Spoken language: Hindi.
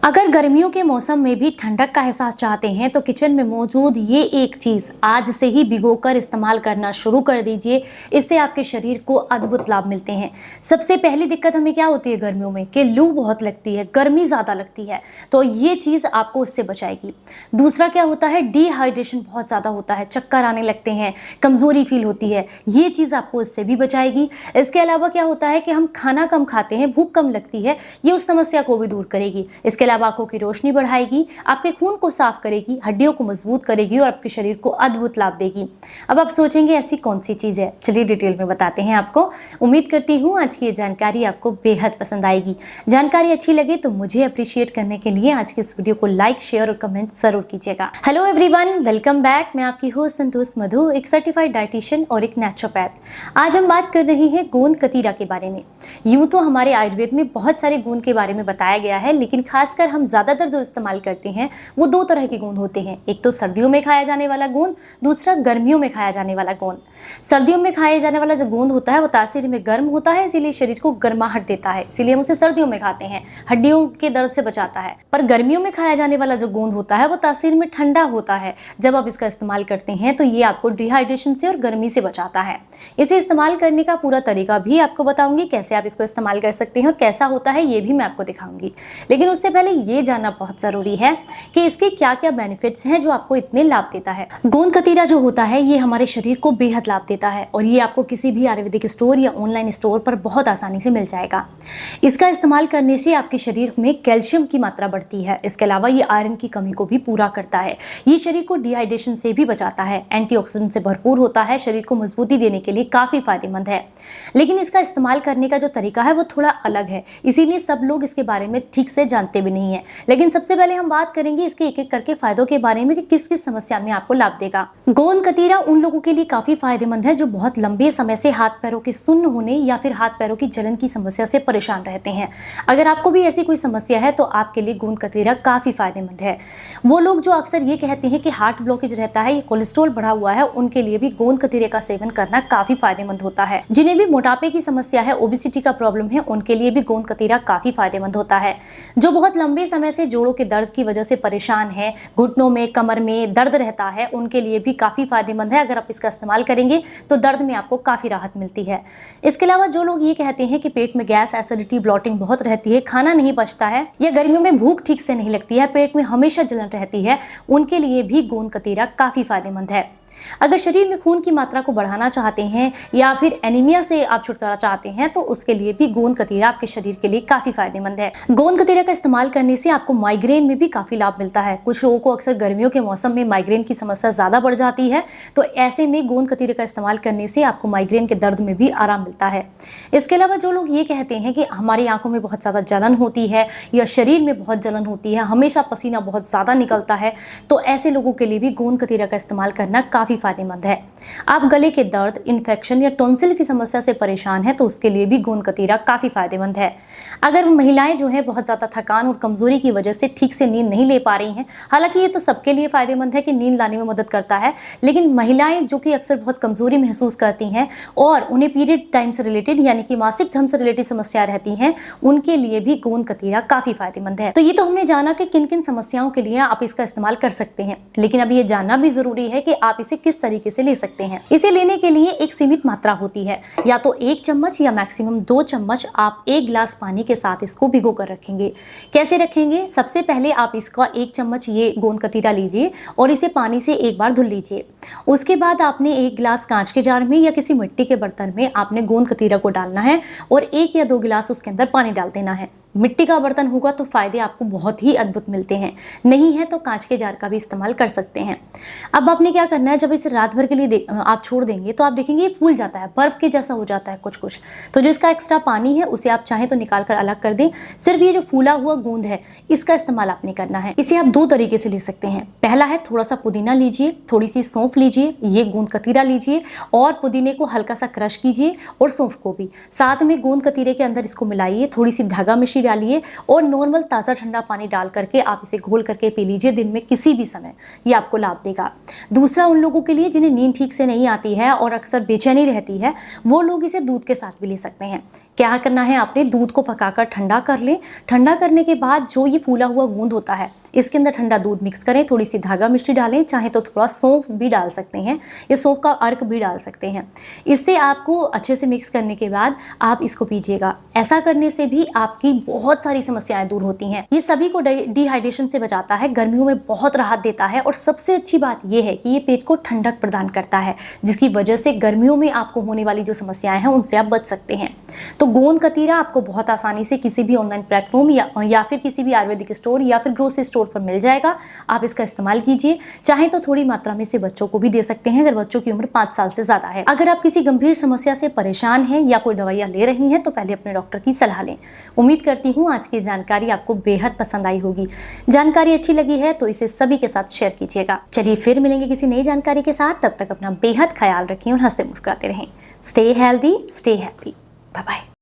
अगर गर्मियों के मौसम में भी ठंडक का एहसास चाहते हैं तो किचन में मौजूद ये एक चीज़ आज से ही भिगोकर इस्तेमाल करना शुरू कर दीजिए। इससे आपके शरीर को अद्भुत लाभ मिलते हैं। सबसे पहली दिक्कत हमें क्या होती है गर्मियों में कि लू बहुत लगती है, गर्मी ज़्यादा लगती है, तो ये चीज़ आपको उससे बचाएगी। दूसरा क्या होता है, डिहाइड्रेशन बहुत ज़्यादा होता है, चक्कर आने लगते हैं, कमज़ोरी फील होती है, ये चीज़ आपको इससे भी बचाएगी। इसके अलावा क्या होता है कि हम खाना कम खाते हैं, भूख कम लगती है, ये उस समस्या को भी दूर करेगी। इसके अलावा आंखों की रोशनी बढ़ाएगी, आपके खून को साफ करेगी, हड्डियों को मजबूत करेगी और आपके शरीर को अद्भुत लाभ देगी। अब आप सोचेंगे ऐसी कौन सी चीज़ है, चलिए डिटेल में बताते हैं आपको। उम्मीद करती हूँ आज की ये जानकारी आपको बेहद पसंद आएगी। जानकारी अच्छी लगे तो मुझे अप्रिशिएट करने के लिए आज के इस वीडियो को लाइक, शेयर और कमेंट जरूर कीजिएगा। Hello everyone, welcome back. मैं आपकी होस्ट संतोष मधु, एक सर्टिफाइड डाइटिशियन और एक नेचुरोपैथ। आज हम बात कर रहे हैं गोंद कतीरा के बारे में। यूँ तो हमारे आयुर्वेद में बहुत सारे गोंद के बारे में बताया गया है, लेकिन खासकर हम ज़्यादातर जो इस्तेमाल करते हैं वो दो तरह के गोंद होते हैं। एक तो सर्दियों में खाया जाने वाला गोंद, दूसरा गर्मियों में खाया जाने वाला गोंद। सर्दियों में खाया जाने वाला जो गोंद होता है वो तासीर में गर्म होता है, इसीलिए शरीर को गर्माहट देता है, इसीलिए हम उसे सर्दियों में खाते हैं, हड्डियों के दर्द से बचाता है। पर गर्मियों में खाया जाने वाला जो गोंद होता है वो तासीर में ठंडा होता है। जब आप इसका इस्तेमाल करते हैं तो ये आपको डिहाइड्रेशन से और गर्मी से बचाता है। इसे इस्तेमाल करने का पूरा तरीका भी आपको बताऊंगी, कैसे आप इसको इस्तेमाल कर सकते हैं और कैसा होता है ये भी मैं आपको दिखाऊंगी। लेकिन उससे पहले ये जानना बहुत ज़रूरी है कि इसके क्या क्या बेनिफिट्स हैं जो आपको इतने लाभ देता है। गोंद कतीरा जो होता है ये हमारे शरीर को बेहद लाभ देता है और ये आपको किसी भी आयुर्वेदिक स्टोर या ऑनलाइन स्टोर पर बहुत आसानी से मिल जाएगा। इसका इस्तेमाल करने से आपके शरीर में कैल्शियम की मात्रा बढ़ती है। इसके अलावा ये आयरन की कमी को भी पूरा करता है। ये शरीर को डिहाइड्रेशन से भी बचाता है, एंटीऑक्सीडेंट से भरपूर होता है, शरीर को मजबूती देने के लिए काफ़ी फायदेमंद है। लेकिन इसका इस्तेमाल करने का जो तरीका है वो थोड़ा अलग है, इसीलिए सब लोग इसके बारे में ठीक से जानते भी नहीं है। लेकिन सबसे पहले हम बात करेंगे इसके एक एक करके फायदों के बारे में कि किस किस समस्या में आपको लाभ देगा। गोंद कतीरा उन लोगों के लिए काफी फायदेमंद है जो बहुत लंबे समय से हाथ पैरों के सुन्न होने या फिर हाथ पैरों की जलन की समस्या से परेशान रहते हैं। अगर आपको भी ऐसी कोई समस्या है तो आपके लिए गोंद कतीरा काफी फायदेमंद है। वो लोग जो अक्सर ये कहते हैं कि हार्ट ब्लॉकेज रहता है, ये कोलेस्ट्रॉल बढ़ा हुआ है, उनके लिए भी गोंद कतीरे का सेवन करना काफी फायदेमंद होता है। जिन्हें भी मोटापे की समस्या है, ओबेसिटी का प्रॉब्लम है, उनके लिए भी गोंद कतीरा काफी फायदेमंद होता है। जो बहुत लंबे समय से जोड़ों के दर्द की वजह से परेशान है, घुटनों में, कमर में दर्द रहता है, उनके लिए भी काफी फायदेमंद है। अगर आप इसका इस्तेमाल करेंगे तो दर्द में आपको काफी राहत मिलती है। इसके अलावा जो लोग ये कहते हैं कि पेट में गैस, एसिडिटी, ब्लॉटिंग बहुत रहती है, खाना नहीं पचता है या गर्मियों में भूख ठीक से नहीं लगती है, पेट में हमेशा जलन रहती है, उनके लिए भी गोंद कतीरा काफी फायदेमंद है। अगर शरीर में खून की मात्रा को बढ़ाना चाहते हैं या फिर एनीमिया से आप छुटकारा चाहते हैं तो उसके लिए भी गोंद कतीरा आपके शरीर के लिए काफी फायदेमंद है। गोंद कतीरा का इस्तेमाल करने से आपको माइग्रेन में भी काफी लाभ मिलता है। कुछ लोगों को अक्सर गर्मियों के मौसम में माइग्रेन की समस्या ज्यादा बढ़ जाती है, तो ऐसे में गोंद कतीरे का इस्तेमाल करने से आपको माइग्रेन के दर्द में भी आराम मिलता है। इसके अलावा जो लोग ये कहते हैं कि हमारी आंखों में बहुत ज्यादा जलन होती है या शरीर में बहुत जलन होती है, हमेशा पसीना बहुत ज्यादा निकलता है, तो ऐसे लोगों के लिए भी गोंद कतीरा का इस्तेमाल करना काफी फायदेमंद है। आप गले के दर्द, इन्फेक्शन या टॉन्सिल की समस्या से परेशान हैं तो उसके लिए भी गोंद कतीरा काफी फायदेमंद है। अगर महिलाएं जो है बहुत ज्यादा थकान और कमजोरी की वजह से ठीक से नींद नहीं ले पा रही हैं, हालांकि ये तो सबके लिए फायदेमंद है कि नींद लाने में मदद करता है, लेकिन महिलाएं जो कि अक्सर बहुत कमजोरी महसूस करती हैं और उन्हें पीरियड टाइम से रिलेटेड यानी कि मासिक धर्म से रिलेटेड समस्या रहती हैं, उनके लिए भी गोंद कतीरा काफी फायदेमंद है। तो ये तो हमने जाना कि किन किन समस्याओं के लिए आप इसका इस्तेमाल कर सकते हैं, लेकिन अब ये जानना भी जरूरी है कि आप इसे किस तरीके से ले सकते हैं। इसे लेने के लिए एक सीमित मात्रा होती है, या तो 1 चम्मच या मैक्सिमम 2 चम्मच आप 1 गिलास पानी के साथ इसको भिगो कर रखेंगे। कैसे रखेंगे? सबसे पहले आप इसका 1 चम्मच ये गोंद कतीरा लीजिए और इसे पानी से एक बार धुल लीजिए। उसके बाद आपने 1 गिलास कांच के जार में या किसी मिट्टी के बर्तन में आपने गोंद कतीरा को डालना है और 1 या 2 गिलास उसके अंदर पानी डाल देना है। मिट्टी का बर्तन होगा तो फायदे आपको बहुत ही अद्भुत मिलते हैं, नहीं है तो कांच के जार का भी इस्तेमाल कर सकते हैं। अब आपने क्या करना है, जब इसे रात भर के लिए आप छोड़ देंगे तो आप देखेंगे ये फूल जाता है, बर्फ के जैसा हो जाता है कुछ कुछ। तो जो इसका एक्स्ट्रा पानी है उसे आप चाहें तो निकाल कर अलग कर दें। सिर्फ ये जो फूला हुआ गोंद है इसका इस्तेमाल आपने करना है। इसे आप 2 तरीके से ले सकते हैं। पहला है थोड़ा सा पुदीना लीजिए, थोड़ी सी सौंफ लीजिए, ये गोंद कतीरा लीजिए और पुदीने को हल्का सा क्रश कीजिए और सौंफ को भी साथ में गोंद कतीरे के अंदर इसको मिलाइए, थोड़ी सी धागा मिश्री डालिए और नॉर्मल ताज़ा ठंडा पानी डाल करके आप इसे घोल करके पी लीजिए दिन में किसी भी समय, ये आपको लाभ देगा। दूसरा, उन लोगों के लिए जिन्हें नींद ठीक से नहीं आती है और अक्सर बेचैनी रहती है, वो लोग इसे दूध के साथ भी ले सकते हैं। क्या करना है, आपने दूध को पकाकर ठंडा कर लें। ठंडा करने के बाद जो ये फूला हुआ गूंद होता है, इसके अंदर ठंडा दूध मिक्स करें, थोड़ी सी धागा मिश्री डालें, चाहे तो थोड़ा सौंफ भी डाल सकते हैं या सौंफ का अर्क भी डाल सकते हैं। इससे आपको अच्छे से मिक्स करने के बाद आप इसको पीजिएगा। ऐसा करने से भी आपकी बहुत सारी समस्याएं दूर होती हैं। ये सभी को डिहाइड्रेशन से बचाता है, गर्मियों में बहुत राहत देता है और सबसे अच्छी बात यह है कि ये पेट को ठंडक प्रदान करता है, जिसकी वजह से गर्मियों में आपको होने वाली जो समस्याएं हैं उनसे आप बच सकते हैं। तो गोंद कतीरा आपको बहुत आसानी से किसी भी ऑनलाइन प्लेटफॉर्म या फिर किसी भी आयुर्वेदिक स्टोर या फिर ग्रोसरी स्टोर पर मिल जाएगा। आप इसका इस्तेमाल कीजिए। चाहे तो थोड़ी मात्रा में इसे बच्चों को भी दे सकते हैं अगर बच्चों की उम्र 5 साल से ज्यादा है। अगर आप किसी गंभीर समस्या से परेशान हैं या कोई दवाइयां ले रही हैं तो पहले अपने डॉक्टर की सलाह लें। उम्मीद करती हूँ आज की जानकारी आपको बेहद पसंद आई होगी। जानकारी अच्छी लगी है तो इसे सभी के साथ शेयर कीजिएगा। चलिए फिर मिलेंगे किसी नई जानकारी के साथ। तब तक अपना बेहद ख्याल रखें और हंसते मुस्कुराते रहें। Stay healthy, stay happy. Bye bye.